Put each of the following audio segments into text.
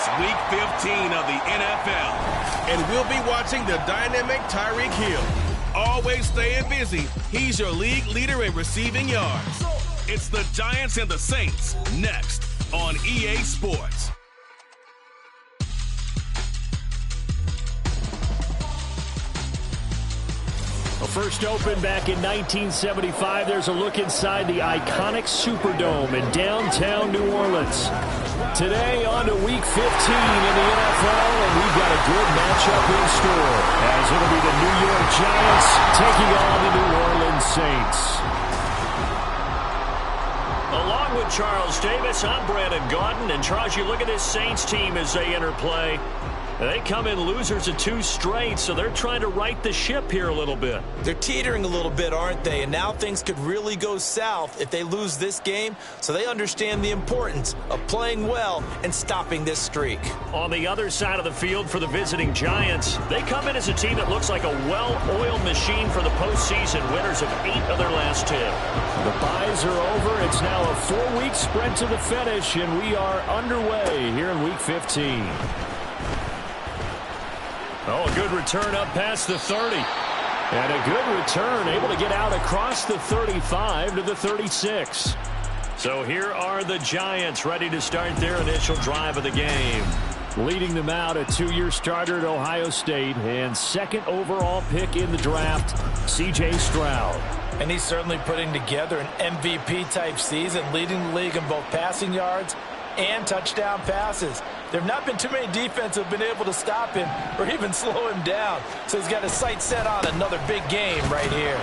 It's Week 15 of the NFL. And we'll be watching the dynamic Tyreek Hill. Always staying busy, he's your league leader in receiving yards. It's the Giants and the Saints next on EA Sports. First opened back in 1975, there's a look inside the iconic Superdome in downtown New Orleans. Today on to Week 15 in the NFL, and we've got a good matchup in store, as it'll be the New York Giants taking on the New Orleans Saints. Along with Charles Davis, I'm Brandon Gaudin, and Charles, you look at this Saints team as they enter play. They come in losers of 2 straight, so they're trying to right the ship here a little bit. They're teetering a little bit, aren't they? And now things could really go south if they lose this game, so they understand the importance of playing well and stopping this streak. On the other side of the field for the visiting Giants, they come in as a team that looks like a well-oiled machine for the postseason, winners of 8 of their last 10. The byes are over. It's now a 4-week sprint to the finish, and we are underway here in Week 15. Oh, a good return up past the 30. And a good return, able to get out across the 35 to the 36. So here are the Giants ready to start their initial drive of the game. Leading them out, a 2-year starter at Ohio State and second overall pick in the draft, C.J. Stroud. And he's certainly putting together an MVP-type season, leading the league in both passing yards and touchdown passes. There have not been too many defenses who have been able to stop him or even slow him down. So he's got his sights set on another big game right here.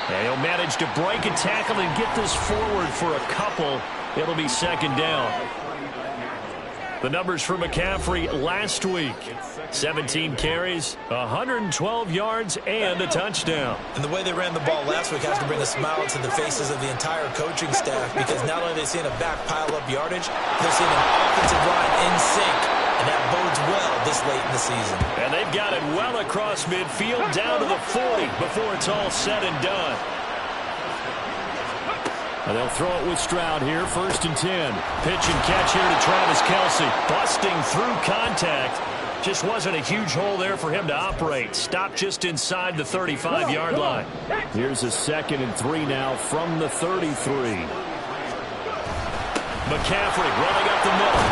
And he'll manage to break a tackle and get this forward for a couple. It'll be second down. The numbers for McCaffrey last week: 17 carries, 112 yards, and a touchdown. And the way they ran the ball last week has to bring a smile to the faces of the entire coaching staff, because not only are they seeing a back pile up yardage, they're seeing an offensive line in sync, and that bodes well this late in the season. And they've got it well across midfield down to the 40 before it's all said and done. And they'll throw it with Stroud here, 1st and 10. Pitch and catch here to Travis Kelce. Busting through contact. Just wasn't a huge hole there for him to operate. Stopped just inside the 35-yard line. Here's a 2nd and 3 now from the 33. McCaffrey running up the middle.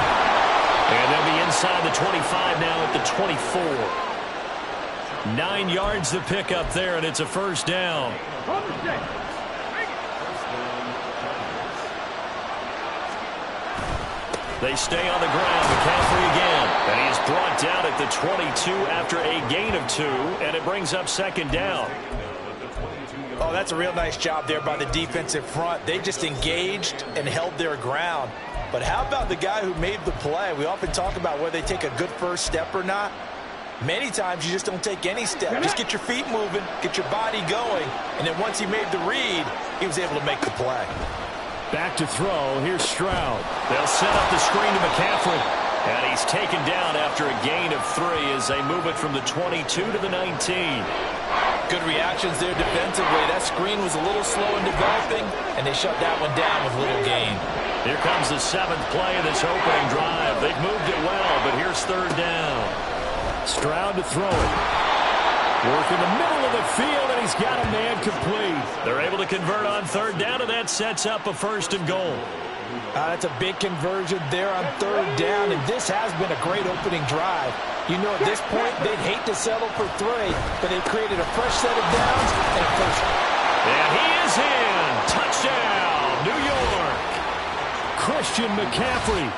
And they'll be inside the 25 now at the 24. 9 yards to pick up there, and it's a first down. They stay on the ground. McCaffrey again. And he is brought down at the 22 after a gain of 2, and it brings up second down. Oh, that's a real nice job there by the defensive front. They just engaged and held their ground. But how about the guy who made the play? We often talk about whether they take a good first step or not. Many times you just don't take any step. Just get your feet moving, get your body going, and then once he made the read, he was able to make the play. Back to throw. Here's Stroud. They'll set up the screen to McCaffrey. And he's taken down after a gain of 3 as they move it from the 22 to the 19. Good reactions there defensively. That screen was a little slow in developing, and they shut that one down with little gain. Here comes the 7th play of this opening drive. They've moved it well, but here's 3rd down. Stroud to throw it. Work in the middle of the field, and he's got a man complete. They're able to convert on 3rd down, and that sets up a 1st and goal. That's a big conversion there on 3rd down, and this has been a great opening drive. You know, at this point, they'd hate to settle for 3, but they've created a fresh set of downs and a first. And he is in. Touchdown, New York. Christian McCaffrey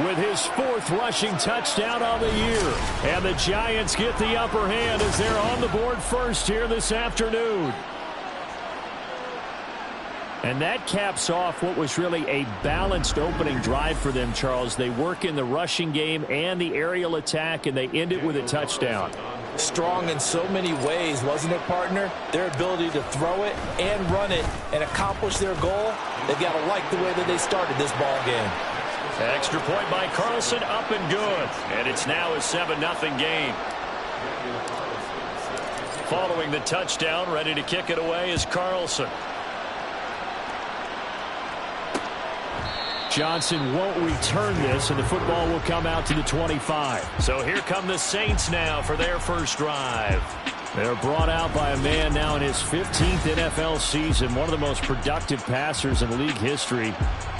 with his 4th rushing touchdown on the year. And the Giants get the upper hand as they're on the board first here this afternoon. And that caps off what was really a balanced opening drive for them, Charles. They work in the rushing game and the aerial attack, and they end it with a touchdown. Strong in so many ways, wasn't it, partner? Their ability to throw it and run it and accomplish their goal, they've got to like the way that they started this ball game. Extra point by Carlson, up and good. And it's now a 7-0 game. Following the touchdown, ready to kick it away is Carlson. Johnson won't return this, and the football will come out to the 25. So here come the Saints now for their first drive. They're brought out by a man now in his 15th NFL season, one of the most productive passers in league history,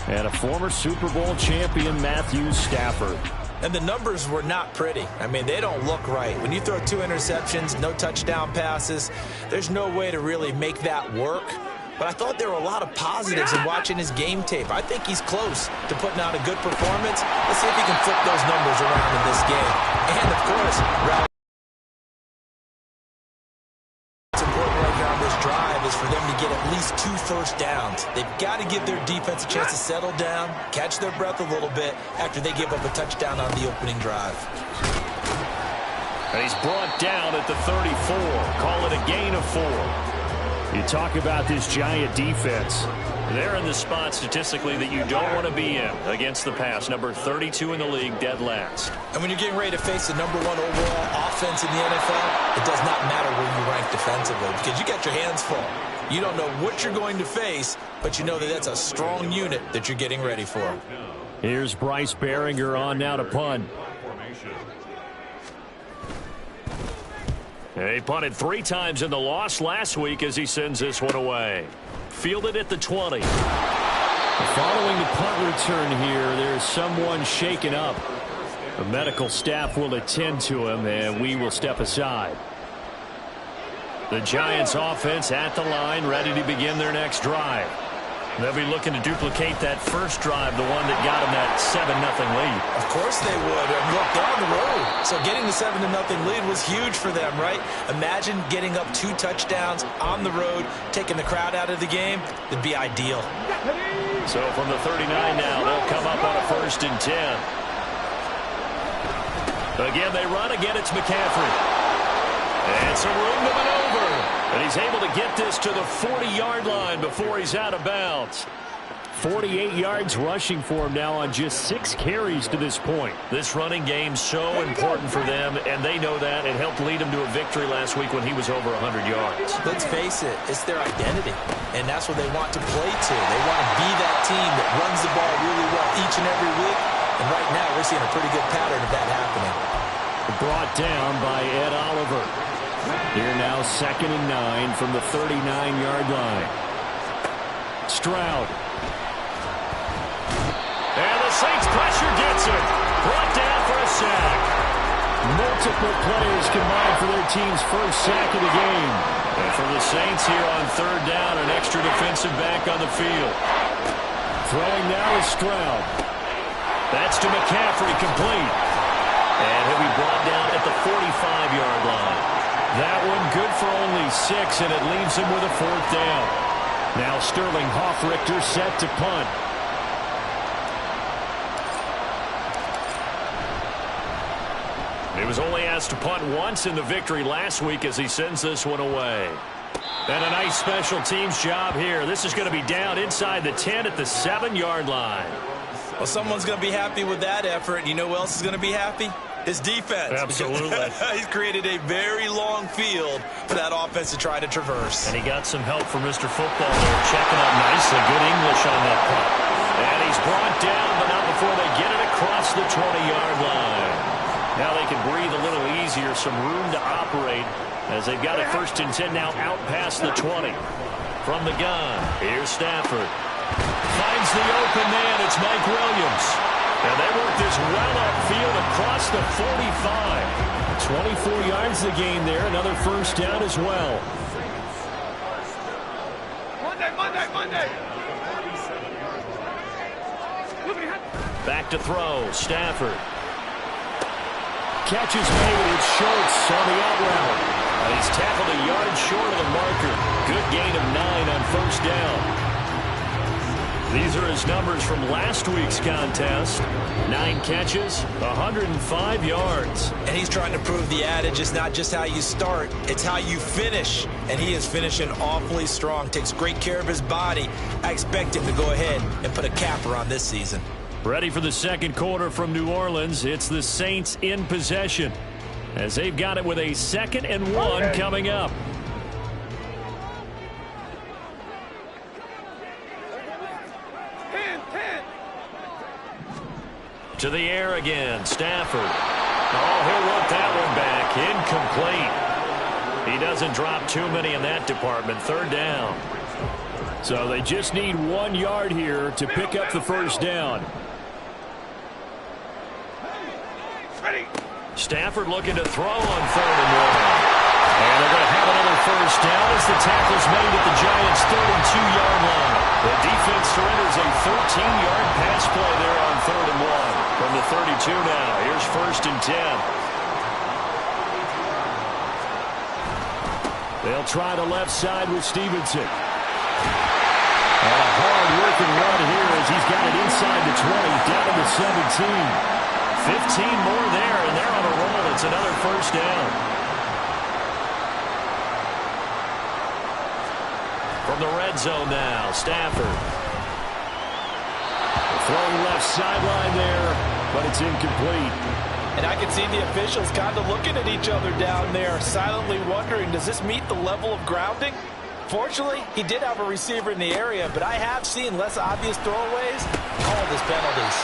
and a former Super Bowl champion, Matthew Stafford. And the numbers were not pretty. I mean, they don't look right. When you throw 2 interceptions, no touchdown passes, there's no way to really make that work. But I thought there were a lot of positives in watching his game tape. I think he's close to putting out a good performance. Let's see if he can flip those numbers around in this game. And, of course, what's important right here on this drive is for them to get at least 2 first downs. They've got to give their defense a chance to settle down, catch their breath a little bit after they give up a touchdown on the opening drive. And he's brought down at the 34. Call it a gain of 4. You talk about this Giant defense. They're in the spot statistically that you don't want to be in against the pass. Number 32 in the league, dead last. And when you're getting ready to face the number 1 overall offense in the NFL, it does not matter where you rank defensively because you got your hands full. You don't know what you're going to face, but you know that that's a strong unit that you're getting ready for. Here's Bryce Behringer on now to punt. He punted 3 times in the loss last week as he sends this one away. Fielded at the 20. Following the punt return here, there's someone shaken up. The medical staff will attend to him, and we will step aside. The Giants offense at the line, ready to begin their next drive. They'll be looking to duplicate that first drive, the one that got them that 7-0 lead. Of course they would. And look, they're on the road. So getting the 7-0 lead was huge for them, right? Imagine getting up 2 touchdowns on the road, taking the crowd out of the game. It'd be ideal. So from the 39 now, they'll come up on a 1st and 10. Again, they run. Again, it's McCaffrey. And some room to maneuver. And he's able to get this to the 40-yard line before he's out of bounds. 48 yards rushing for him now on just 6 carries to this point. This running game's so important for them, and they know that. It helped lead him to a victory last week when he was over 100 yards. Let's face it, it's their identity, and that's what they want to play to. They want to be that team that runs the ball really well each and every week, and right now we're seeing a pretty good pattern of that happening. Brought down by Ed Oliver. Here now 2nd and 9 from the 39-yard line. Stroud. And the Saints pressure gets him. Brought down for a sack. Multiple players combined for their team's first sack of the game. And for the Saints here on 3rd down, an extra defensive back on the field. Throwing now is Stroud. That's to McCaffrey, complete. And he'll be brought down at the 45-yard line. That one good for only 6, and it leaves him with a 4th down. Now Sterling Hoffrichter set to punt. He was only asked to punt once in the victory last week as he sends this one away. And a nice special teams job here. This is going to be down inside the 10 at the 7-yard line. Well, someone's going to be happy with that effort. You know who else is going to be happy? His defense. Absolutely. He's created a very long field for that offense to try to traverse. And he got some help from Mr. Football there, checking up nicely. Good English on that punt. And he's brought down, but not before they get it across the 20-yard line. Now they can breathe a little easier, some room to operate as they've got a 1st and 10 now out past the 20. From the gun, here's Stafford. Finds the open man. It's Mike Williams. And they work this well upfield across the 45. 24 yards the gain there. Another 1st down as well. Monday. Back to throw. Stafford. Catch is made. It's Schultz on the out route. And he's tackled a yard short of the marker. Good gain of 9 on 1st down. These are his numbers from last week's contest. 9 catches, 105 yards. And he's trying to prove the adage is not just how you start, it's how you finish. And he is finishing awfully strong, takes great care of his body. I expect him to go ahead and put a capper on this season. Ready for the 2nd quarter from New Orleans. It's the Saints in possession as they've got it with a 2nd and 1 coming up. To the air again, Stafford. Oh, he'll work that one back. Incomplete. He doesn't drop too many in that department. Third down. So they just need 1 yard here to pick up the first down. Stafford looking to throw on 3rd and 1. And they're going to have another first down as the tackle's made at the Giants' 32-yard line. The defense surrenders a 13-yard pass play there on 3rd and 1. From the 32 now, here's 1st and 10. They'll try the left side with Stevenson. And a hard-working run here as he's got it inside the 20, down to the 17. 15 more there, and they're on a roll. It's another first down. From the red zone now, Stafford. Throwing left sideline there, but it's incomplete. And I can see the officials kind of looking at each other down there, silently wondering, does this meet the level of grounding? Fortunately, he did have a receiver in the area, but I have seen less obvious throwaways called as penalties.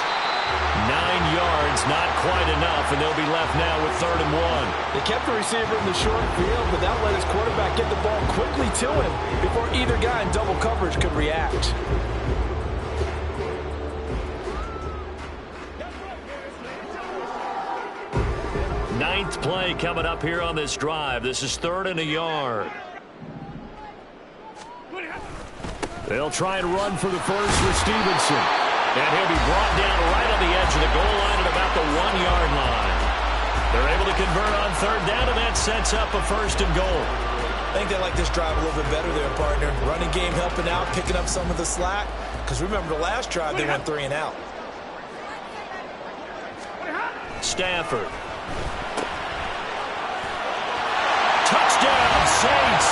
9 yards, not quite enough, and they'll be left now with 3rd and 1. They kept the receiver in the short field, but that let his quarterback get the ball quickly to him before either guy in double coverage could react. Ninth play coming up here on this drive. This is 3rd and a yard. They'll try and run for the first with Stevenson. And he'll be brought down right on the edge of the goal line at about the 1-yard line. They're able to convert on 3rd down, and that sets up a 1st and goal. I think they like this drive a little bit better there, partner. Running game helping out, picking up some of the slack. Because remember, the last drive, they went 3 and out. Stafford. Touchdown, Saints.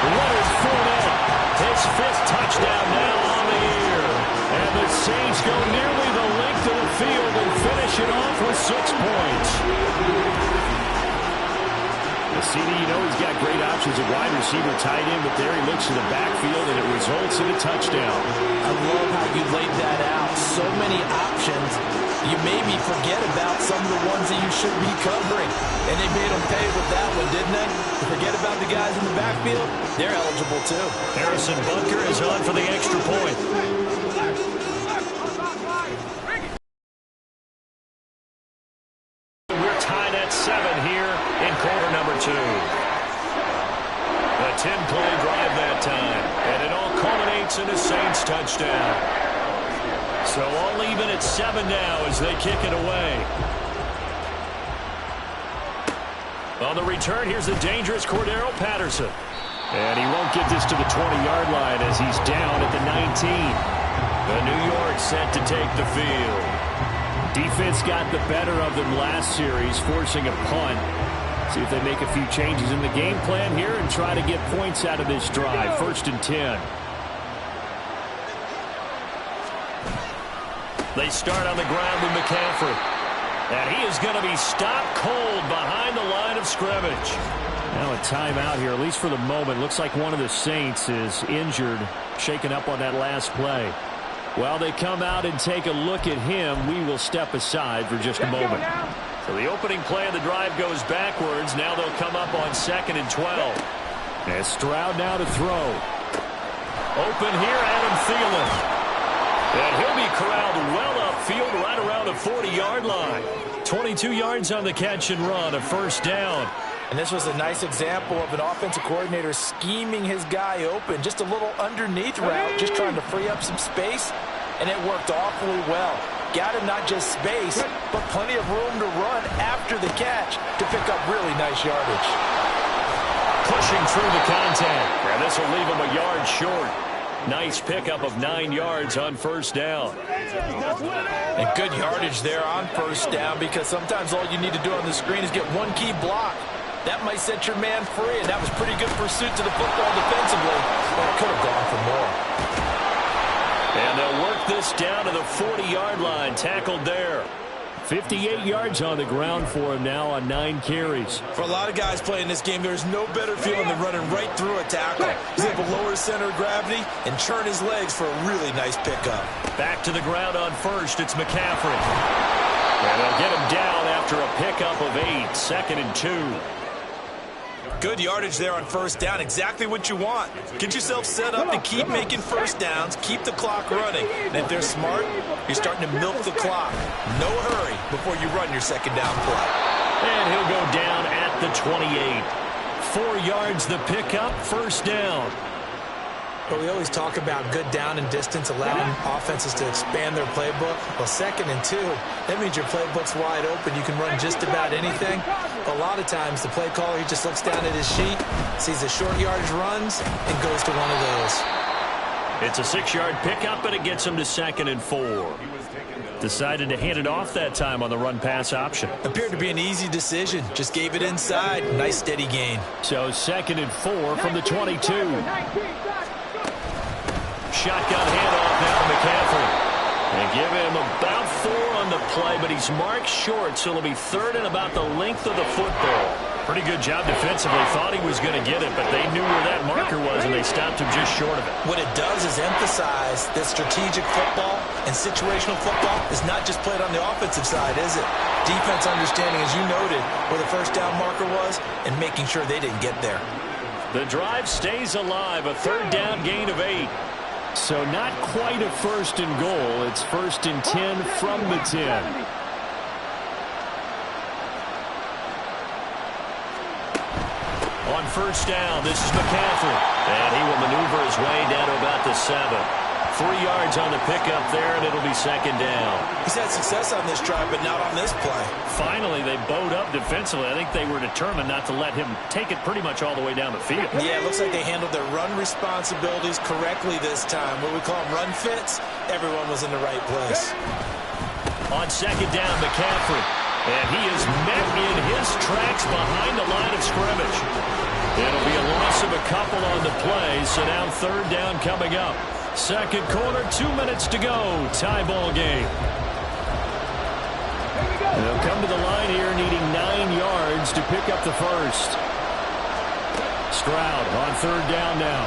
Leonard Fournette. His 5th touchdown now on the year. And the Saints go nearly the length of the field and finish it off with 6 points. The CD, you know, he's got great options at wide receiver, tight end, but there he looks to the backfield, and it results in a touchdown. I love how you laid that out. So many options. You maybe forget about some of the ones that you should be covering. And they made them pay with that one, didn't they? Forget about the guys in the backfield. They're eligible, too. Harrison Bunker is on for the extra point. We're tied at 7 here in quarter number 2. A 10-play drive that time. And it all culminates in a Saints touchdown. So all even at 7 now as they kick it away. On the return, here's the dangerous Cordero Patterson. And he won't get this to the 20-yard line as he's down at the 19. The New York set to take the field. Defense got the better of them last series, forcing a punt. See if they make a few changes in the game plan here and try to get points out of this drive. 1st and 10. They start on the ground with McCaffrey. And he is going to be stopped cold behind the line of scrimmage. Now a timeout here, at least for the moment. Looks like one of the Saints is injured, shaken up on that last play. While they come out and take a look at him, we will step aside for just a moment. So the opening play of the drive goes backwards. Now they'll come up on 2nd and 12. And Stroud now to throw. Open here, Adam Thielen. And he'll be corralled well upfield right around the 40-yard line. 22 yards on the catch and run, a 1st down. And this was a nice example of an offensive coordinator scheming his guy open. Just a little underneath route, just trying to free up some space. And it worked awfully well. Got him not just space, but plenty of room to run after the catch to pick up really nice yardage. Pushing through the contact. And this will leave him a yard short. Nice pickup of 9 yards on 1st down. And good yardage there on 1st down, because sometimes all you need to do on the screen is get one key block. That might set your man free, and that was pretty good pursuit to the football defensively, but it could have gone for more. And they'll work this down to the 40-yard line, tackled there. 58 yards on the ground for him now on 9 carries. For a lot of guys playing this game, there's no better feeling than running right through a tackle. He's able to lower his center of gravity and churn his legs for a really nice pickup. Back to the ground on first. It's McCaffrey. And they'll get him down after a pickup of 8. 2nd and 2. Good yardage there on first down. Exactly what you want. Get yourself set up to keep making first downs, keep the clock running. And if they're smart, you're starting to milk the clock. No hurry before you run your second down play. And he'll go down at the 28. 4 yards the pickup, first down. But we always talk about good down and distance, allowing offenses to expand their playbook. Well, 2nd and 2, that means your playbook's wide open. You can run just about anything. A lot of times, the play caller, he just looks down at his sheet, sees the short yardage runs, and goes to one of those. It's a 6-yard pickup, but it gets him to 2nd and 4. Decided to hand it off that time on the run-pass option. Appeared to be an easy decision. Just gave it inside. Nice, steady gain. So 2nd and 4 from the 22. Shotgun handoff now to McCaffrey. They give him about 4 on the play, but he's marked short, so it'll be 3rd and about the length of the football. Pretty good job defensively. Thought he was going to get it, but they knew where that marker was, and they stopped him just short of it. What it does is emphasize that strategic football and situational football is not just played on the offensive side, is it? Defense understanding, as you noted, where the first down marker was and making sure they didn't get there. The drive stays alive. A 3rd down gain of 8. So not quite a 1st and goal. It's 1st and 10 from the 10. On first down, this is McCaffrey. And he will maneuver his way down to about the 7. 3 yards on the pickup there, and it'll be 2nd down. He's had success on this drive, but not on this play. Finally, they bowed up defensively. I think they were determined not to let him take it pretty much all the way down the field. Yeah, it looks like they handled their run responsibilities correctly this time. What we call them run fits, everyone was in the right place. On 2nd down, McCaffrey. And he is met in his tracks behind the line of scrimmage. It'll be a loss of a couple on the play, so now 3rd down coming up. 2nd quarter, 2 minutes to go. Tie ball game. They'll come to the line here needing 9 yards to pick up the first. Stroud on 3rd down now.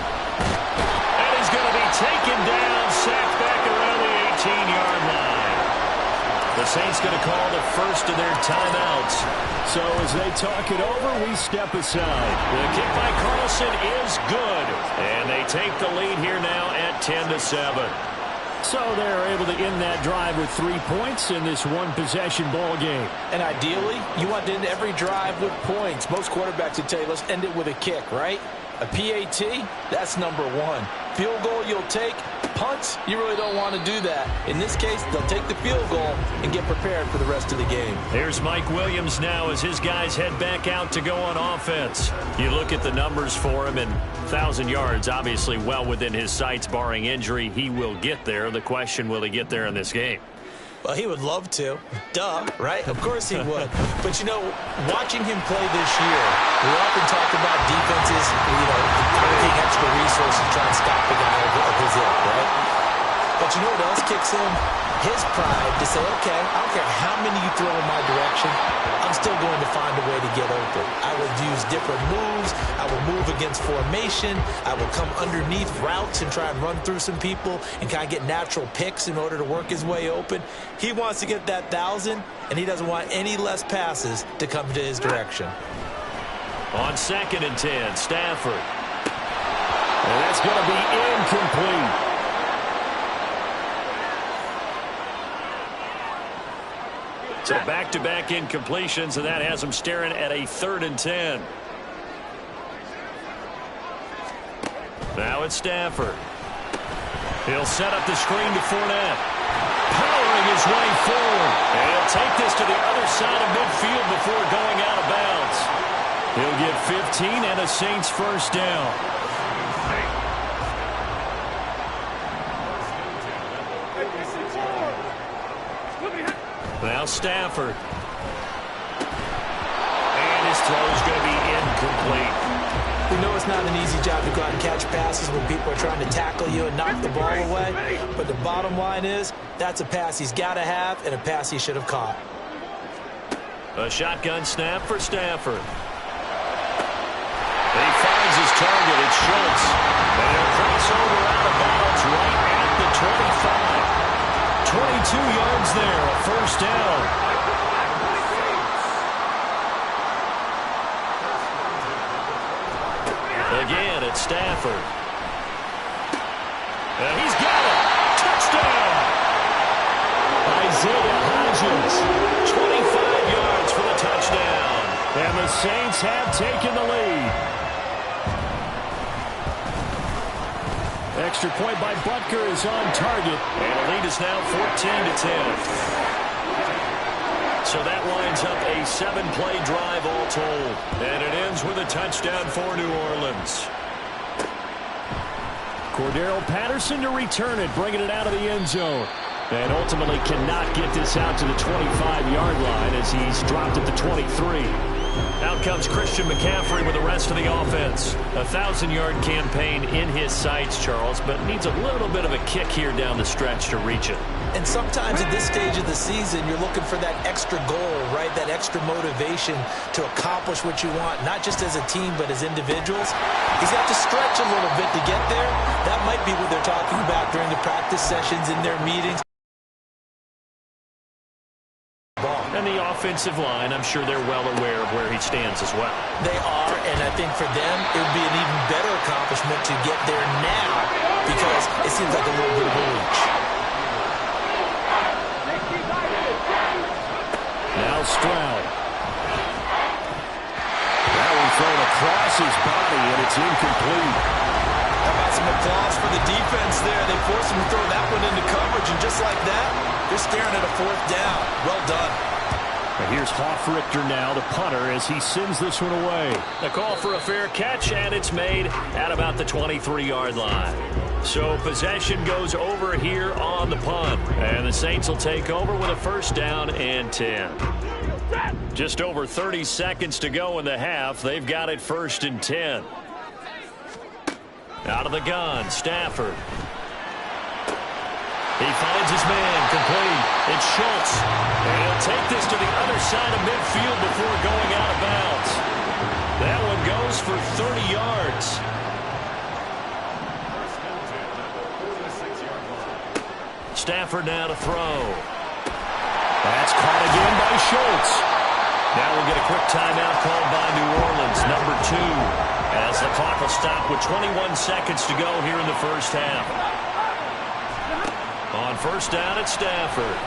And he's going to be taken down, sacked back around the 18-yard line. The Saints going to call the first of their timeouts. So as they talk it over, we step aside. The kick by Carlson is good. And they take the lead here now at 10-7. So they're able to end that drive with 3 points in this one-possession ball game. And ideally, you want to end every drive with points. Most quarterbacks would tell you, let's end it with a kick, right? A PAT, that's number 1. Field goal you'll take. Punts, you really don't want to do that. In this case, they'll take the field goal and get prepared for the rest of the game. Here's Mike Williams now as his guys head back out to go on offense. You look at the numbers for him, and 1,000 yards, obviously well within his sights, barring injury. He will get there. The question, will he get there in this game? Well, he would love to. Duh, right? Of course he would. But, you know, watching him play this year, we often talk about defenses, allocating extra resources to try and stop the guy of his ilk, right? But you know what else kicks in? His pride to say, okay, I don't care how many you throw in my direction, I'm still going to find a way to get open. I will use different moves. I will move against formation. I will come underneath routes and try and run through some people and kind of get natural picks in order to work his way open. He wants to get that 1,000, and he doesn't want any less passes to come to his direction. On 2nd and 10, Stafford. And that's going to be incomplete. So back-to-back incompletions, and that has him staring at a 3rd and 10. Now it's Stafford. He'll set up the screen to Fournette. Powering his way forward. And he'll take this to the other side of midfield before going out of bounds. He'll get 15 and a Saints first down. Now Stafford. And his throw is going to be incomplete. We know it's not an easy job to go out and catch passes when people are trying to tackle you and knock the ball away. But the bottom line is, that's a pass he's got to have and a pass he should have caught. A shotgun snap for Stafford. He finds his target. It's Schultz. And he'll cross over out of bounds right at the 25. 22 yards there, a first down. Again, it's Stafford. And he's got it. Touchdown. Isaiah Hodgins, 25 yards for the touchdown. And the Saints have taken the lead. Extra point by Butker is on target. And the lead is now 14-10. So that winds up a 7-play drive all told. And it ends with a touchdown for New Orleans. Cordero Patterson to return it, bringing it out of the end zone. And ultimately cannot get this out to the 25-yard line as he's dropped at the 23. Out comes Christian McCaffrey with the rest of the offense. A 1,000-yard campaign in his sights, Charles, but needs a little bit of a kick here down the stretch to reach it. And sometimes at this stage of the season, you're looking for that extra goal, right? That extra motivation to accomplish what you want, not just as a team, but as individuals. He's got to stretch a little bit to get there. That might be what they're talking about during the practice sessions in their meetings. And the offensive line, I'm sure they're well aware of where he stands as well. They are, and I think for them, it would be an even better accomplishment to get there now because it seems like a little bit of a reach. Now Stroud. That one thrown across his body, and it's incomplete. How about some applause for the defense there? They forced him to throw that one into coverage, and just like that, they're staring at a fourth down. Well done. And here's Hoffrichter now, the punter, as he sends this one away. The call for a fair catch, and it's made at about the 23-yard line. So possession goes over here on the punt. And the Saints will take over with a first down and 10. Just over 30 seconds to go in the half. They've got it 1st and 10. Out of the gun, Stafford. He finds his man, complete. It's Schultz. And he'll take this to the other side of midfield before going out of bounds. That one goes for 30 yards. Stafford now to throw. That's caught again by Schultz. Now we'll get a quick timeout called by New Orleans, number 2, as the clock will stop with 21 seconds to go here in the first half. On first down, it's Stafford.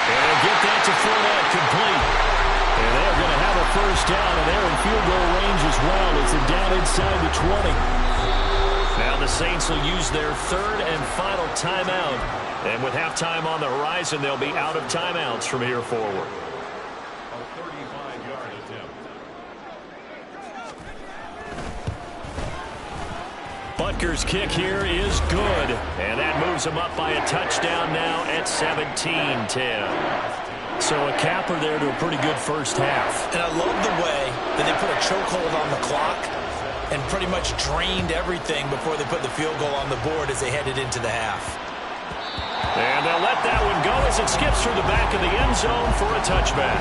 And they'll get that to Fournette, complete. And they're going to have a first down, and they're in field goal range as well as they're down inside the 20. Now the Saints will use their 3rd and final timeout. And with halftime on the horizon, they'll be out of timeouts from here forward. Butker's kick here is good. And that moves him up by a touchdown now at 17-10. So a capper there to a pretty good first half. And I love the way that they put a chokehold on the clock and pretty much drained everything before they put the field goal on the board as they headed into the half. And they'll let that one go as it skips through the back of the end zone for a touchback.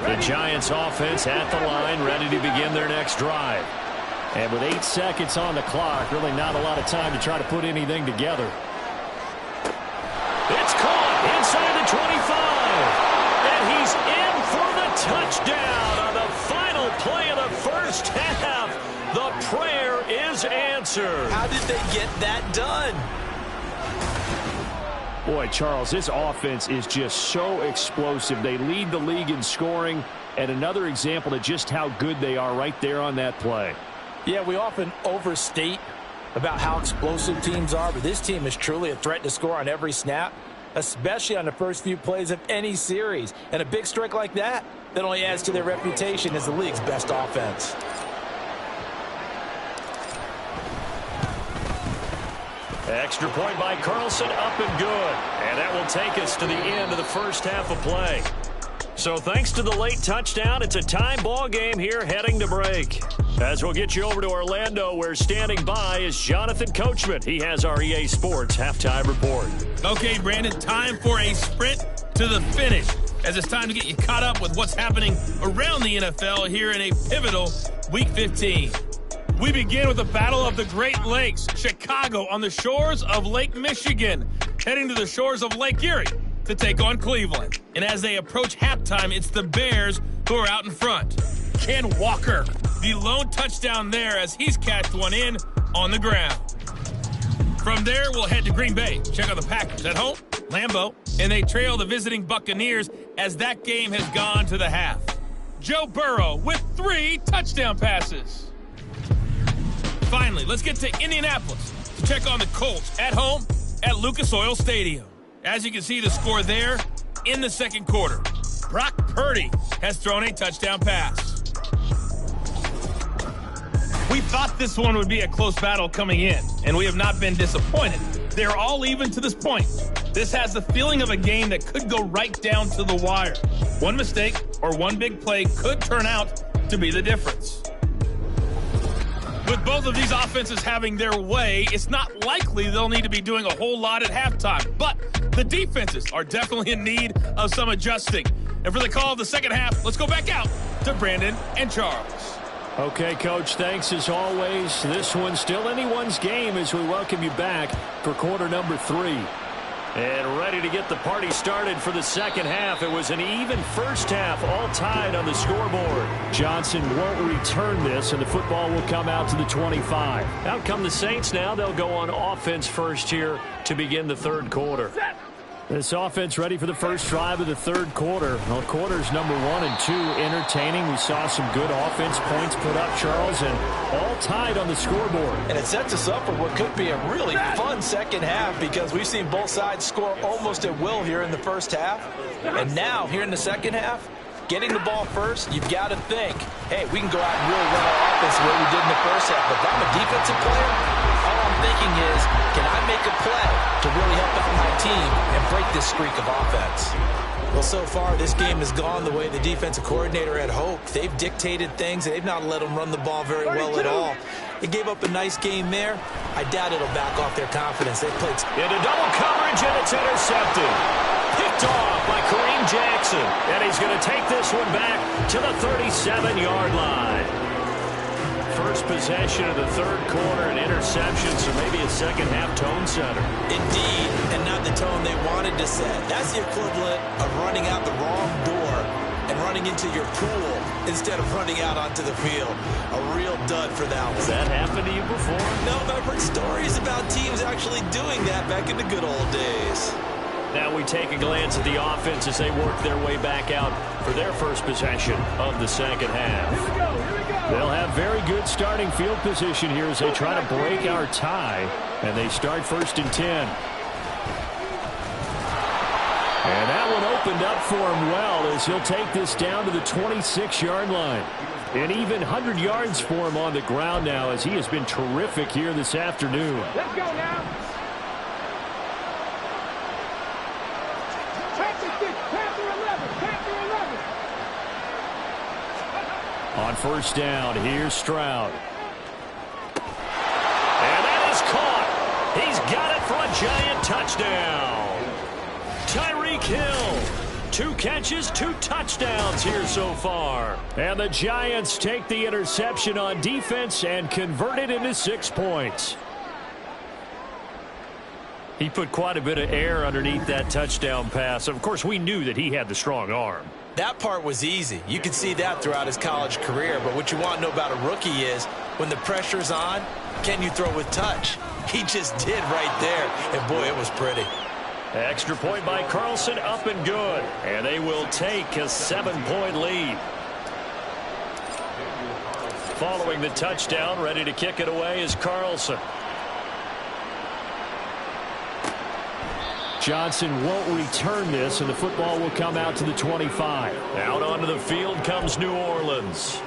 The Giants offense at the line, ready to begin their next drive. And with 8 seconds on the clock, really not a lot of time to try to put anything together. It's caught inside the 25. And he's in for the touchdown on the final play of the first half. The prayer is answered. How did they get that done? Boy, Charles, this offense is just so explosive. They lead the league in scoring, and another example of just how good they are right there on that play. Yeah, we often overstate about how explosive teams are, but this team is truly a threat to score on every snap, especially on the first few plays of any series. And a big strike like that only adds to their reputation as the league's best offense. Extra point by Carlson, up and good. And that will take us to the end of the first half of play. So thanks to the late touchdown, it's a tie ball game here heading to break. As we'll get you over to Orlando, where standing by is Jonathan Coachman. He has our EA Sports halftime report. Okay, Brandon, time for a sprint to the finish, as it's time to get you caught up with what's happening around the NFL here in a pivotal Week 15. We begin with the Battle of the Great Lakes, Chicago on the shores of Lake Michigan, heading to the shores of Lake Erie to take on Cleveland. And as they approach halftime, it's the Bears who are out in front. Ken Walker, the lone touchdown there as he's cashed one in on the ground. From there, we'll head to Green Bay. Check out the Packers at home, Lambeau, and they trail the visiting Buccaneers as that game has gone to the half. Joe Burrow with 3 touchdown passes. Finally, let's get to Indianapolis to check on the Colts at home at Lucas Oil Stadium. As you can see, the score there in the second quarter. Brock Purdy has thrown a touchdown pass. We thought this one would be a close battle coming in, and we have not been disappointed. They're all even to this point. This has the feeling of a game that could go right down to the wire. One mistake or one big play could turn out to be the difference. With both of these offenses having their way, it's not likely they'll need to be doing a whole lot at halftime. But the defenses are definitely in need of some adjusting. And for the call of the second half, let's go back out to Brandon and Charles. Okay, Coach, thanks as always. This one's still anyone's game as we welcome you back for quarter number 3. And ready to get the party started for the second half. It was an even first half, all tied on the scoreboard. Johnson won't return this, and the football will come out to the 25. Out come the Saints now. They'll go on offense first here to begin the third quarter. This offense ready for the first drive of the third quarter. Well, quarters number 1 and 2 entertaining. We saw some good offense points put up, Charles, and all tied on the scoreboard. And it sets us up for what could be a really fun second half because we've seen both sides score almost at will here in the first half. And now, here in the second half, getting the ball first, you've got to think, hey, we can go out and really run our offense the way we did in the first half. But if I'm a defensive player, all I'm thinking is, can I make a play to really help out my team and break this streak of offense? Well, so far, this game has gone the way the defensive coordinator had hoped. They've dictated things, and they've not let them run the ball very well at all. They gave up a nice game there. I doubt it'll back off their confidence. They played into double coverage, and it's intercepted. Picked off by Kareem Jackson. And he's going to take this one back to the 37-yard line. First possession of the third quarter, an interception, so maybe a second-half tone setter. Indeed, and not the tone they wanted to set. That's the equivalent of running out the wrong door and running into your pool instead of running out onto the field. A real dud for that one. Has that happened to you before? No, but I've heard stories about teams actually doing that back in the good old days. Now we take a glance at the offense as they work their way back out for their first possession of the second half. Here we go. They'll have very good starting field position here as they try to break our tie, and they start first and 10. And that one opened up for him well as he'll take this down to the 26-yard line. And even 100 yards for him on the ground now as he has been terrific here this afternoon. Let's go now. On first down, here's Stroud. And that is caught. He's got it for a giant touchdown. Tyreek Hill, 2 catches, 2 touchdowns here so far. And the Giants take the interception on defense and convert it into 6 points. He put quite a bit of air underneath that touchdown pass. Of course, we knew that he had the strong arm. That part was easy. You could see that throughout his college career. But what you want to know about a rookie is when the pressure's on, can you throw with touch? He just did right there. And, boy, it was pretty. Extra point by Carlson, up and good. And they will take a 7-point lead. Following the touchdown, ready to kick it away is Carlson. Johnson won't return this, and the football will come out to the 25. Out onto the field comes New Orleans.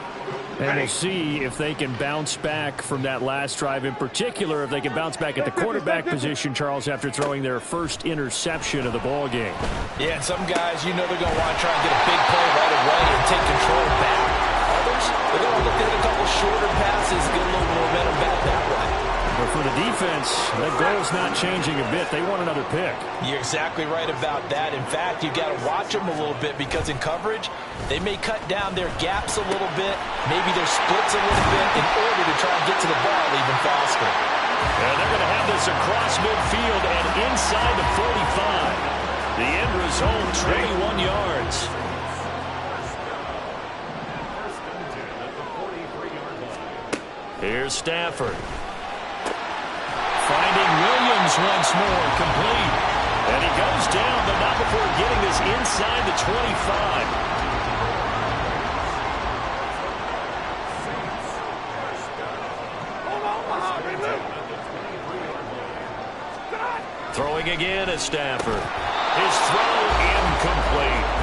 And we'll see if they can bounce back from that last drive, in particular, if they can bounce back at the quarterback position, Charles, after throwing their first interception of the ball game. Yeah, and some guys, you know they're going to want to try and get a big play right away and take control back. Others, they're going to look at a couple shorter passes, get a little momentum back that way. But for the defense, that goal's not changing a bit. They want another pick. You're exactly right about that. In fact, you've got to watch them a little bit because in coverage, they may cut down their gaps a little bit, maybe their splits a little bit in order to try and get to the ball even faster. And they're going to have this across midfield and inside the 45. The end result, 21 yards. Here's Stafford. Finding Williams once more, complete. And he goes down, but not before getting this inside the 25. Throwing again is Stafford. His throw incomplete.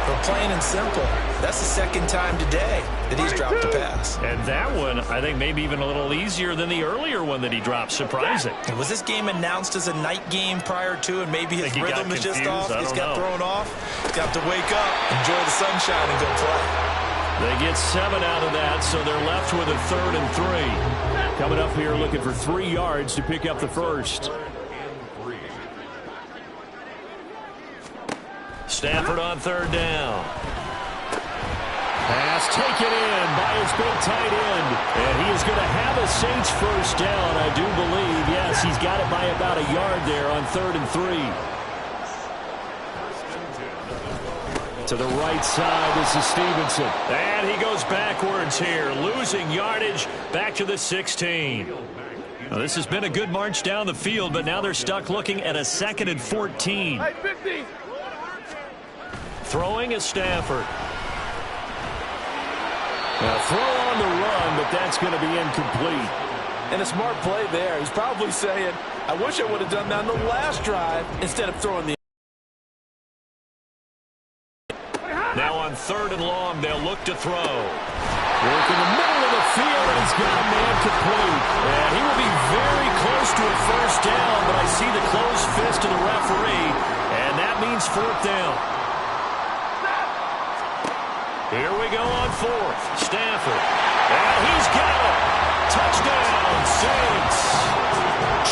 For plain and simple, that's the second time today that he's dropped a pass. And that one, I think, maybe even a little easier than the earlier one that he dropped. Surprising. Was this game announced as a night game prior to, and maybe his rhythm is just off? He's got thrown off. He's got to wake up, enjoy the sunshine, and go play. They get 7 out of that, so they're left with a 3rd and 3. Coming up here looking for 3 yards to pick up the first. Stafford on 3rd down. Pass taken in by his big tight end. And he is going to have a Saints first down, I do believe. Yes, he's got it by about a yard there on 3rd and 3. To the right side, this is Stevenson. And he goes backwards here, losing yardage back to the 16. Now, this has been a good march down the field, but now they're stuck looking at a 2nd and 14. Throwing is Stafford. Now, throw on the run, but that's going to be incomplete. And a smart play there. He's probably saying, I wish I would have done that on the last drive instead of throwing the... Now on 3rd and long, they'll look to throw. Work in the middle of the field, and he's got a man complete. And he will be very close to a first down, but I see the closed fist of the referee, and that means 4th down. Here we go on 4th. Stafford. And he's got it. Touchdown, Saints.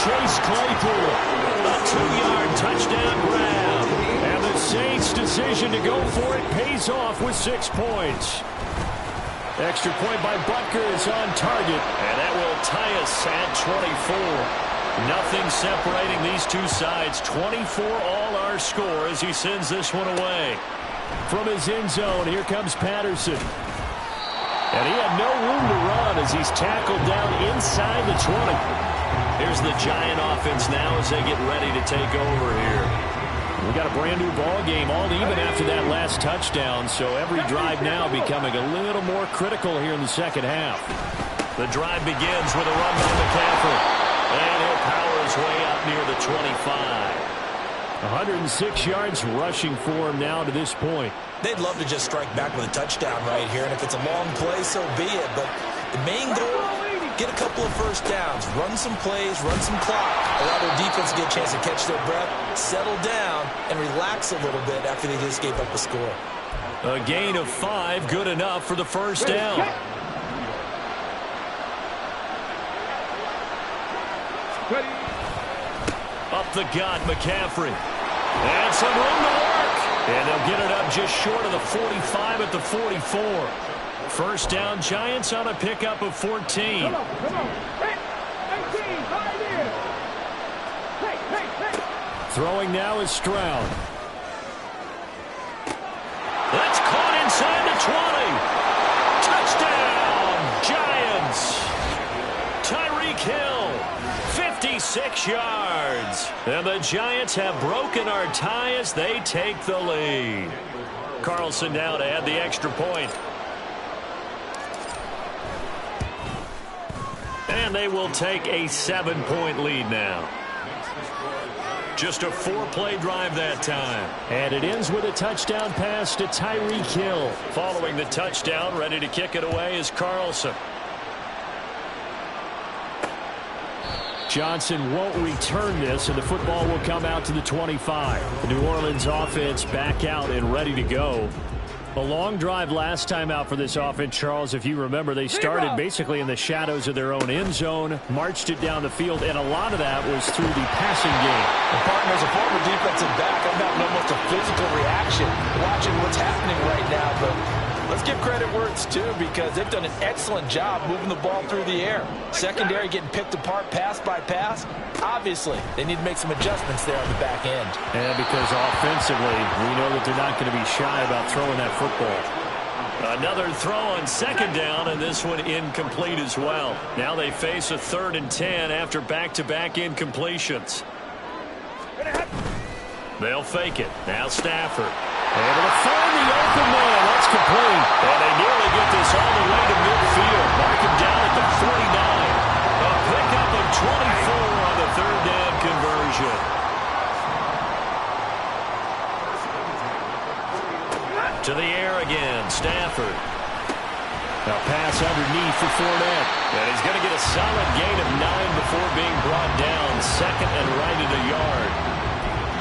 Chase Claypool. A 2-yard touchdown grab. And the Saints' decision to go for it pays off with 6 points. Extra point by Butker is on target. And that will tie us at 24. Nothing separating these two sides. 24 all our score as he sends this one away. From his end zone, here comes Patterson. And he had no room to run as he's tackled down inside the 20. Here's the Giant offense now as they get ready to take over here. We got a brand new ball game, all even after that last touchdown, so every drive now becoming a little more critical here in the second half. The drive begins with a run by McCaffrey. And he'll power his way up near the 25. 106 yards rushing for him now to this point. They'd love to just strike back with a touchdown right here, and if it's a long play, so be it. But the main goal, get a couple of first downs, run some plays, run some clock, allow their defense to get a chance to catch their breath, settle down, and relax a little bit after they just gave up a score. A gain of 5, good enough for the first down. Up the gut, McCaffrey. And some room to work. And they'll get it up just short of the 45 at the 44. First down, Giants on a pickup of 14. Come on. Hey, 18, right here. Hey. Throwing now is Stroud. That's caught inside the 20. Touchdown, Giants. Tyreek Hill. 56 yards. And the Giants have broken our tie as they take the lead. Carlson now to add the extra point. And they will take a 7-point lead now. Just a 4-play drive that time. And it ends with a touchdown pass to Tyreek Hill. Following the touchdown, ready to kick it away is Carlson. Johnson won't return this, and the football will come out to the 25. The New Orleans offense back out and ready to go. A long drive last time out for this offense, Charles. If you remember, they started basically in the shadows of their own end zone, marched it down the field, and a lot of that was through the passing game. And partner, as a former defensive back, I'm having almost a physical reaction watching what's happening right now. But let's give credit where it's due, because they've done an excellent job moving the ball through the air. Secondary getting picked apart pass by pass. Obviously, they need to make some adjustments there on the back end. And because offensively, we know that they're not going to be shy about throwing that football. Another throw on second down, and this one incomplete as well. Now they face a 3rd and 10 after back-to-back incompletions. They'll fake it. Now Stafford. Able to find the open man. That's complete. And they nearly get this all the way to midfield. Mark him down at the 49. A pickup of 24 on the 3rd down conversion. To the air again, Stafford. A pass underneath for Fournette. And he's going to get a solid gain of 9 before being brought down. 2nd and right at a yard.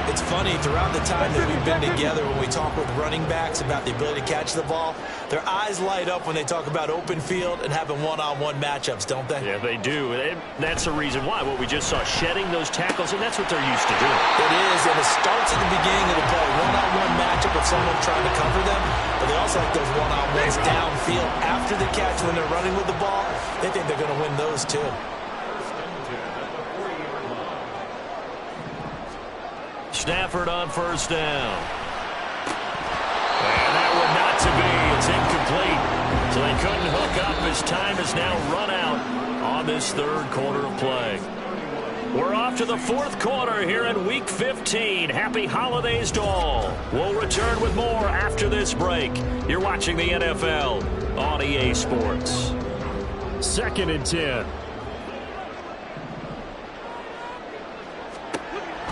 It's funny, throughout the time that we've been together, when we talk with running backs about the ability to catch the ball, their eyes light up when they talk about open field and having one-on-one matchups, don't they? Yeah, they do. And that's the reason why. What we just saw, shedding those tackles, and that's what they're used to doing. It is, and it starts at the beginning of the play. One-on-one matchup with someone trying to cover them, but they also like those one-on-ones downfield after the catch when they're running with the ball. They think they're going to win those, too. Stafford on 1st down. And that one not to be. It's incomplete. So they couldn't hook up as time has now run out on this 3rd quarter of play. We're off to the 4th quarter here in Week 15. Happy holidays to all. We'll return with more after this break. You're watching the NFL on EA Sports. 2nd and 10.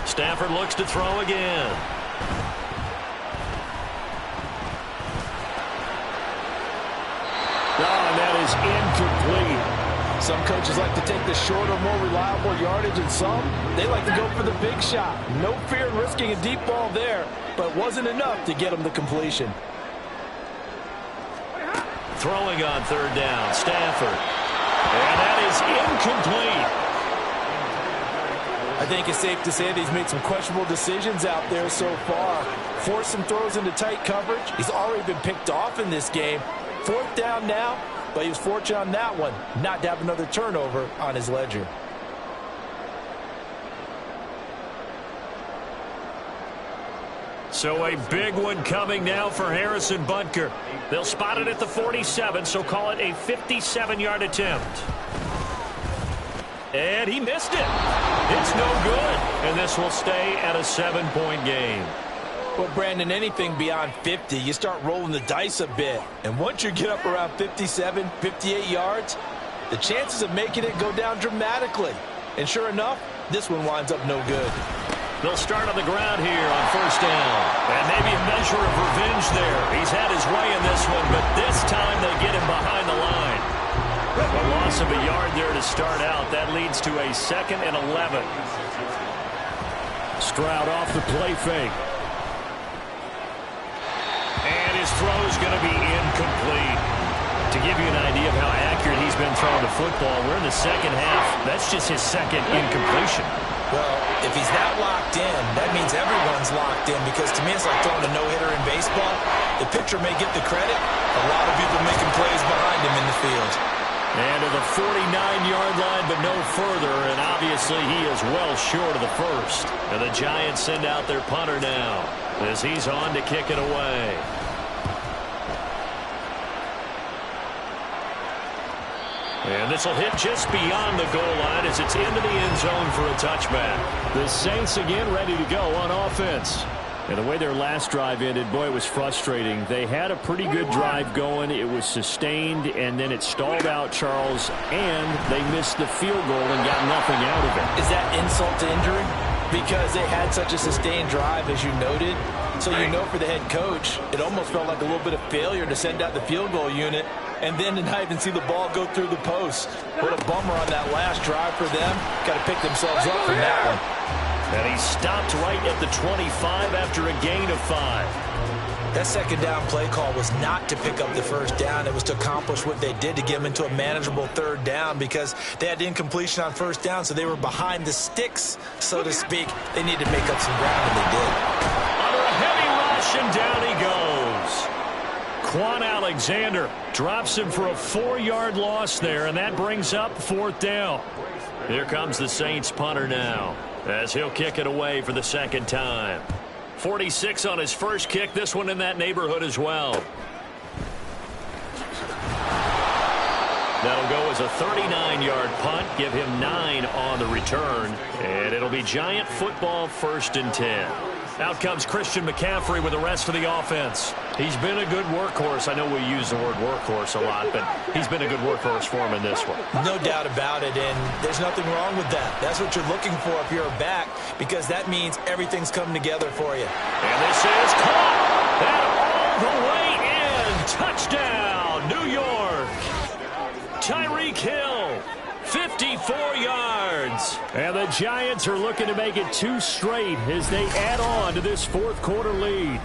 Stafford looks to throw again. And that is incomplete. Some coaches like to take the shorter, more reliable yardage, and some, they like to go for the big shot. No fear in risking a deep ball there, but wasn't enough to get them the completion. Throwing on 3rd down, Stafford. And that is incomplete. I think it's safe to say that he's made some questionable decisions out there so far. Forced some throws into tight coverage. He's already been picked off in this game. 4th down now, but he was fortunate on that one not to have another turnover on his ledger. So a big one coming now for Harrison Butker. They'll spot it at the 47, so call it a 57-yard attempt. And he missed it. It's no good. And this will stay at a 7-point game. Well, Brandon, anything beyond 50, you start rolling the dice a bit. And once you get up around 57, 58 yards, the chances of making it go down dramatically. And sure enough, this one winds up no good. They'll start on the ground here on 1st down. And maybe a measure of revenge there. He's had his way in this one, but this time they get him behind the line. A loss of a yard there to start out. That leads to a 2nd and 11. Stroud off the play fake. And his throw's going to be incomplete. To give you an idea of how accurate he's been throwing the football, we're in the 2nd half. That's just his 2nd incompletion. Well, if he's that locked in, that means everyone's locked in, because to me it's like throwing a no-hitter in baseball. The pitcher may get the credit. A lot of people making plays behind him in the field. And to the 49-yard line, but no further, and obviously he is well short of the 1st. And the Giants send out their punter now as he's on to kick it away. And this will hit just beyond the goal line as it's into the end zone for a touchback. The Saints again ready to go on offense. And the way their last drive ended, boy, it was frustrating. They had a pretty good drive going. It was sustained, and then it stalled out, Charles, and they missed the field goal and got nothing out of it. Is that insult to injury? because they had such a sustained drive, as you noted. So you know for the head coach, it almost felt like a little bit of failure to send out the field goal unit and then to not even see the ball go through the post. What a bummer on that last drive for them. Got to pick themselves up from that one. And he stopped right at the 25 after a gain of 5. That second down play call was not to pick up the first down. It was to accomplish what they did to get them into a manageable third down because they had incompletion on first down, so they were behind the sticks, so to speak. They needed to make up some ground, and they did. Under a heavy rush, and down he goes. Quan Alexander drops him for a 4-yard loss there, and that brings up 4th down. Here comes the Saints punter now as he'll kick it away for the second time. 46 on his first kick, this one in that neighborhood as well. That'll go as a 39-yard punt, give him 9 on the return, and it'll be Giant football 1st and 10. Out comes Christian McCaffrey with the rest of the offense. He's been a good workhorse. I know we use the word workhorse a lot, but he's been a good workhorse for him in this one. No doubt about it, and there's nothing wrong with that. That's what you're looking for if you're a back, because that means everything's coming together for you. And this is caught. And all the way in. Touchdown, New York. Tyreek Hill. 54 yards. And the Giants are looking to make it 2 straight as they add on to this 4th quarter lead.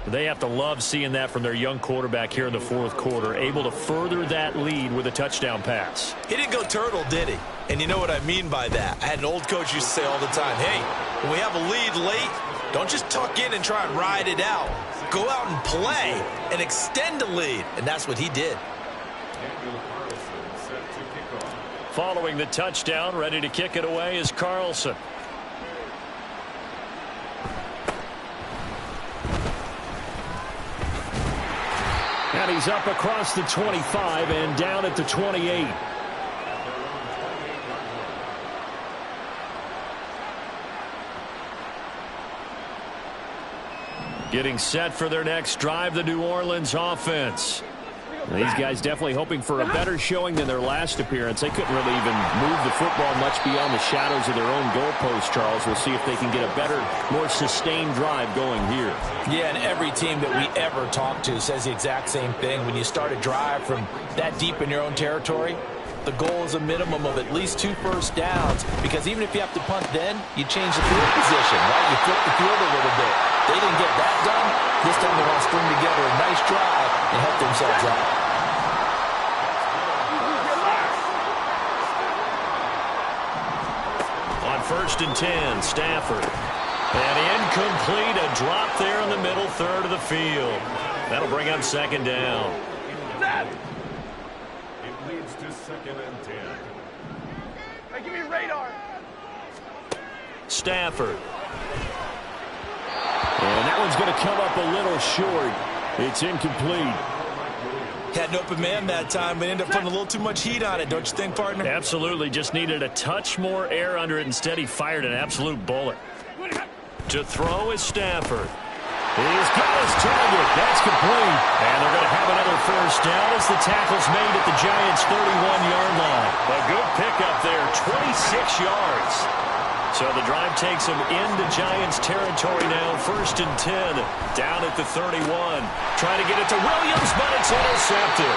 They have to love seeing that from their young quarterback here in the 4th quarter, able to further that lead with a touchdown pass. He didn't go turtle, did he? And you know what I mean by that. I had an old coach used to say all the time, hey, when we have a lead late, don't just tuck in and try and ride it out. Go out and play and extend the lead. And that's what he did. Following the touchdown, ready to kick it away is Carlson. And he's up across the 25 and down at the 28. Getting set for their next drive, the New Orleans offense. These guys definitely hoping for a better showing than their last appearance. They couldn't really even move the football much beyond the shadows of their own goalpost, Charles. We'll see if they can get a better, more sustained drive going here. Yeah, and every team that we ever talk to says the exact same thing. When you start a drive from that deep in your own territory, the goal is a minimum of at least 2 first downs, because even if you have to punt then, you change the field position, right? You flip the field a little bit. They didn't get that done. This time they want to string together a nice drive and help themselves out. On 1st and 10, Stafford. And incomplete, a drop there in the middle third of the field. That'll bring up 2nd down. It leads to 2nd and 10. Hey, give me radar. Stafford. And that one's going to come up a little short. It's incomplete. Had an open man that time, but ended up putting a little too much heat on it, don't you think, partner? Absolutely. Just needed a touch more air under it. Instead, he fired an absolute bullet. To throw is Stafford. He's got his target. That's complete. And they're going to have another first down as the tackle's made at the Giants' 31-yard line. A good pickup there, 26 yards. So the drive takes him into Giants territory now. 1st and 10, down at the 31. Trying to get it to Williams, but it's intercepted.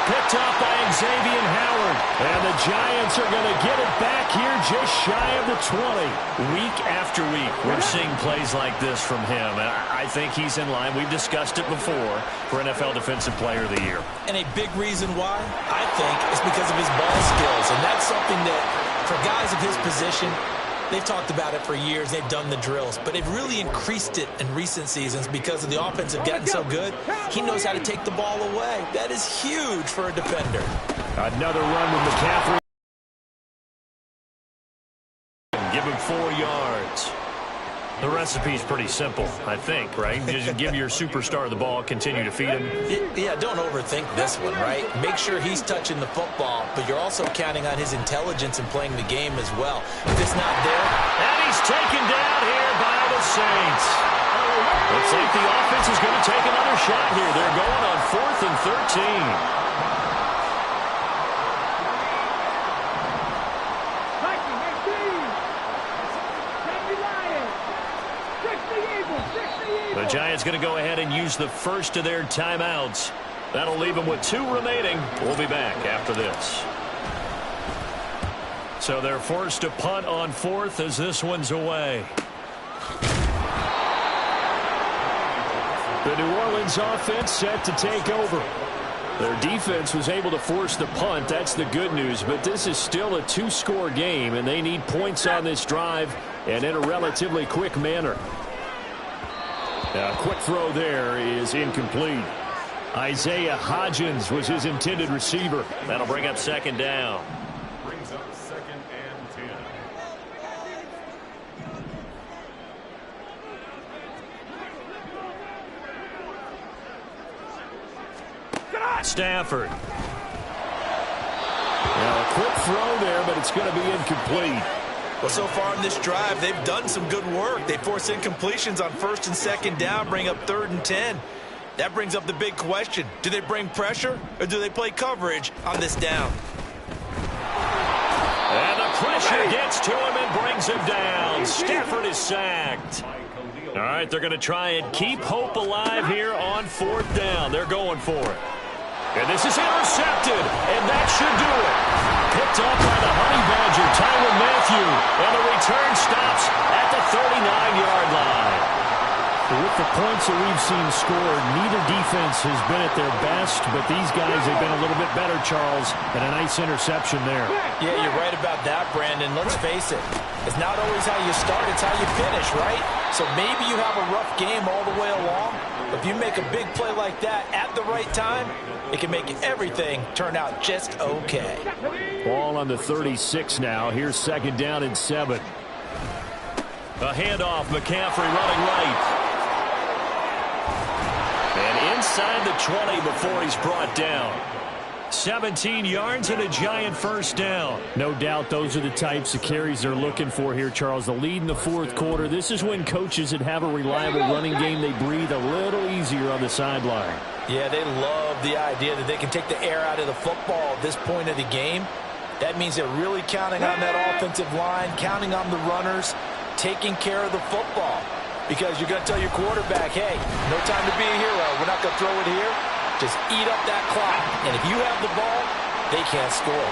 Picked off by Xavier Howard. And the Giants are going to get it back here just shy of the 20. Week after week, we're seeing plays like this from him. And I think he's in line. We've discussed it before for NFL Defensive Player of the Year. And a big reason why, I think, is because of his ball skills. And that's something that, for guys of his position, they've talked about it for years. They've done the drills. But they've really increased it in recent seasons because of the offense have gotten so good. He knows how to take the ball away. That is huge for a defender. Another run with McCaffrey. Give him 4 yards. The recipe's pretty simple, I think, right? Just give your superstar the ball, continue to feed him. Yeah, don't overthink this one, right? Make sure he's touching the football, but you're also counting on his intelligence in playing the game as well. If it's not there... And he's taken down here by the Saints. Looks like the offense is going to take another shot here. They're going on 4th and 13. is going to go ahead and use the first of their timeouts. That'll leave them with 2 remaining. We'll be back after this. So they're forced to punt on 4th as this one's away. The New Orleans offense set to take over. Their defense was able to force the punt. That's the good news. But this is still a 2-score game, and they need points on this drive and in a relatively quick manner. A quick throw there is incomplete. Isaiah Hodgins was his intended receiver. That'll bring up 2nd down. Brings up 2nd and 10. Stafford. Now, a quick throw there, but it's going to be incomplete. Well, so far in this drive, they've done some good work. They force incompletions on 1st and 2nd down, bring up 3rd and 10. That brings up the big question. Do they bring pressure or do they play coverage on this down? And the pressure gets to him and brings him down. Stafford is sacked. All right, they're going to try and keep hope alive here on 4th down. They're going for it. And this is intercepted, and that should do it. Picked up by the Honey Badger, Tyrann Mathieu, and the return stops at the 39-yard line. With the points that we've seen scored, neither defense has been at their best, but these guys have been a little bit better, Charles, and a nice interception there. Yeah, you're right about that, Brandon. Let's face it. It's not always how you start, it's how you finish, right? So maybe you have a rough game all the way along, but if you make a big play like that at the right time, it can make everything turn out just okay. Ball on the 36 now. Here's 2nd down and 7. A handoff, McCaffrey running right. And inside the 20 before he's brought down. 17 yards and a Giant 1st down. No doubt those are the types of carries they're looking for here, Charles. The lead in the 4th quarter. This is when coaches that have a reliable running game, they breathe a little easier on the sideline. Yeah, they love the idea that they can take the air out of the football at this point of the game. That means they're really counting on that offensive line, counting on the runners, taking care of the football. Because you're going to tell your quarterback, hey, no time to be a hero. We're not going to throw it here. Just eat up that clock. And if you have the ball, they can't score.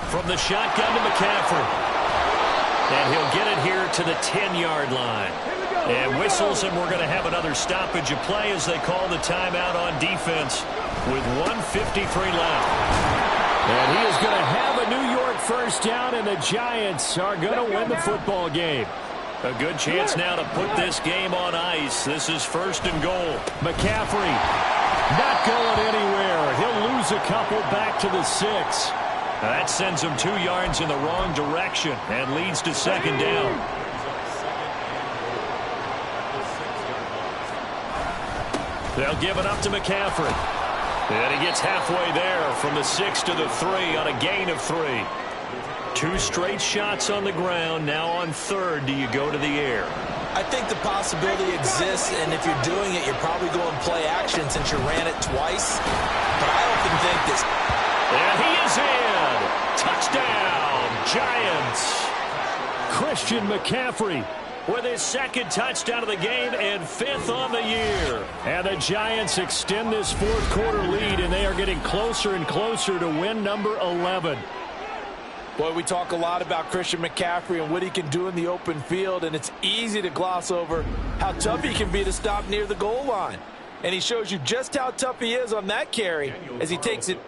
From the shotgun to McCaffrey. And he'll get it here to the 10-yard line. And whistles, and we're going to have another stoppage of play as they call the timeout on defense with 1:53 left. And he is going to have a New York 1st down, and the Giants are going to win the football game. A good chance now to put this game on ice. This is 1st and goal. McCaffrey not going anywhere. He'll lose a couple back to the 6. That sends him 2 yards in the wrong direction and leads to 2nd down. They'll give it up to McCaffrey. And he gets halfway there from the 6 to the 3 on a gain of 3. 2 straight shots on the ground. Now on 3rd, do you go to the air? I think the possibility exists, and if you're doing it, you're probably going play action since you ran it twice. But I often think this. And he is in. Touchdown, Giants. Christian McCaffrey with his 2nd touchdown of the game and 5th on the year. And the Giants extend this 4th quarter lead, and they are getting closer and closer to win number 11. Boy, we talk a lot about Christian McCaffrey and what he can do in the open field, and it's easy to gloss over how tough he can be to stop near the goal line. And he shows you just how tough he is on that carry as he takes it.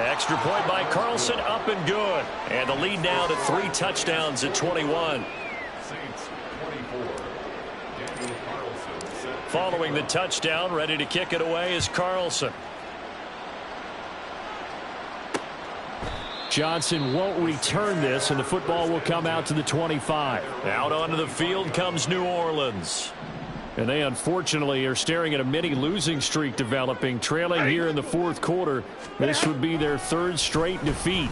Extra point by Carlson, up and good. And the lead now to 3 touchdowns at 21. Following the touchdown, ready to kick it away is Carlson. Johnson won't return this, and the football will come out to the 25. Out onto the field comes New Orleans. And they unfortunately are staring at a mini losing streak developing, trailing here in the fourth quarter. This would be their 3rd straight defeat. Able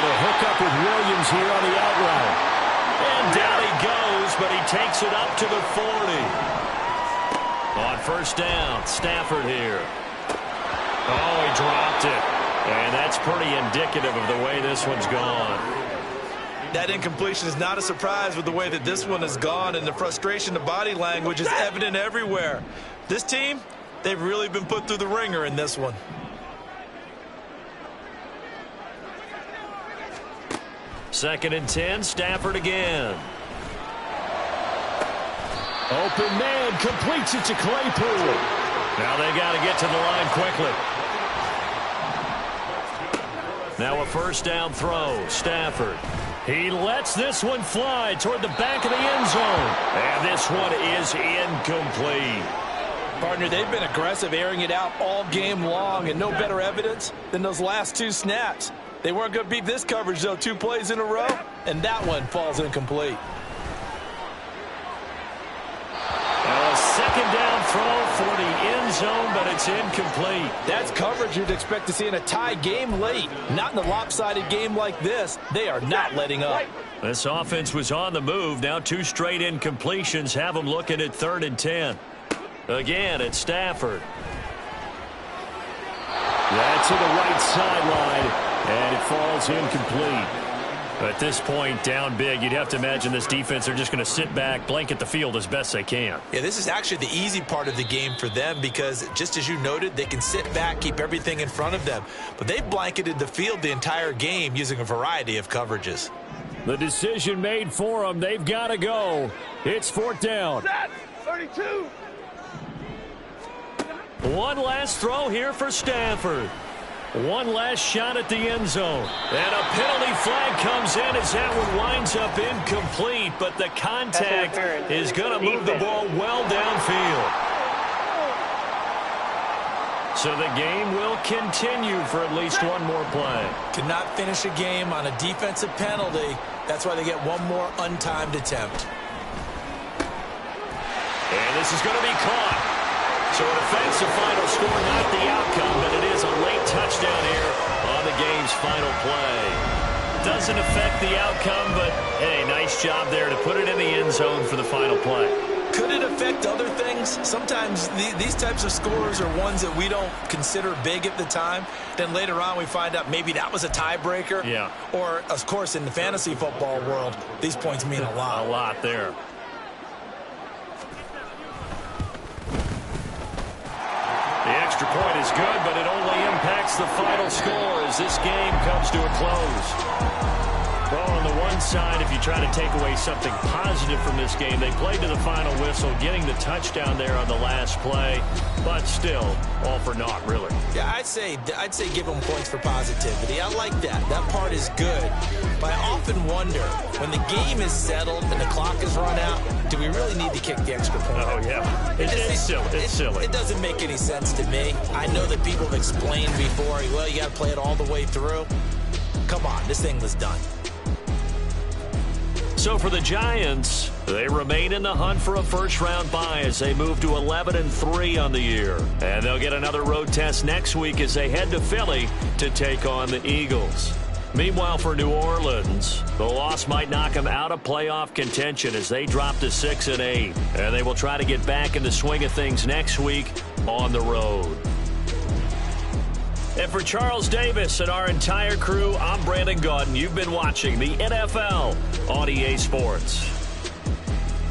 to hook up with Williams here on the out route. And down he goes, but he takes it up to the 40. On first down, Stafford here. Oh, he dropped it. And that's pretty indicative of the way this one's gone. That incompletion is not a surprise with the way that this one has gone, and the frustration, the body language is evident everywhere. This team, they've really been put through the ringer in this one. Second and 10, Stafford again. Open man, completes it to Claypool. Now they got to get to the line quickly. Now a first down throw, Stafford. He lets this one fly toward the back of the end zone. And this one is incomplete. Partner, they've been aggressive, airing it out all game long, and no better evidence than those last 2 snaps. They weren't going to beat this coverage, though. 2 plays in a row, and that one falls incomplete. Now a second down throw for the end zone, but it's incomplete. That's coverage you'd expect to see in a tie game late. Not in a lopsided game like this. They are not letting up. This offense was on the move. Now 2 straight incompletions have them looking at 3rd and 10. Again, it's Stafford. That's to the right sideline, and it falls incomplete. At this point, down big, you'd have to imagine this defense are just going to sit back, blanket the field as best they can. Yeah, this is actually the easy part of the game for them because, just as you noted, they can sit back, keep everything in front of them. But they've blanketed the field the entire game using a variety of coverages. The decision made for them. They've got to go. It's 4th down. 32. One last throw here for Stafford. One last shot at the end zone. And a penalty flag comes in as that one winds up incomplete. But the contact is going to move the ball well downfield. So the game will continue for at least one more play. Cannot finish a game on a defensive penalty. That's why they get one more untimed attempt. And this is going to be caught. So it affects the final score, not the outcome, but it is a late touchdown here on the game's final play. Doesn't affect the outcome, but, hey, nice job there to put it in the end zone for the final play. Could it affect other things? Sometimes these types of scores are ones that we don't consider big at the time. Then later on we find out maybe that was a tiebreaker. Yeah. Or, of course, in the fantasy football world, these points mean a lot. A lot there. The extra point is good, but it only impacts the final score as this game comes to a close. Well, on the one side, if you try to take away something positive from this game, they played to the final whistle, getting the touchdown there on the last play, but still, all for naught, really. Yeah, I'd say give them points for positivity. I like that. That part is good. But I often wonder, when the game is settled and the clock is run out, do we really need to kick the extra point? Oh, yeah. It's silly. It's silly. It doesn't make any sense to me. I know that people have explained before, well, you got to play it all the way through. Come on, this thing was done. So for the Giants, they remain in the hunt for a first-round bye as they move to 11-3 on the year. And they'll get another road test next week as they head to Philly to take on the Eagles. Meanwhile, for New Orleans, the loss might knock them out of playoff contention as they drop to 6-8. And they will try to get back in the swing of things next week on the road. And for Charles Davis and our entire crew, I'm Brandon Gaudin. You've been watching the NFL on EA Sports.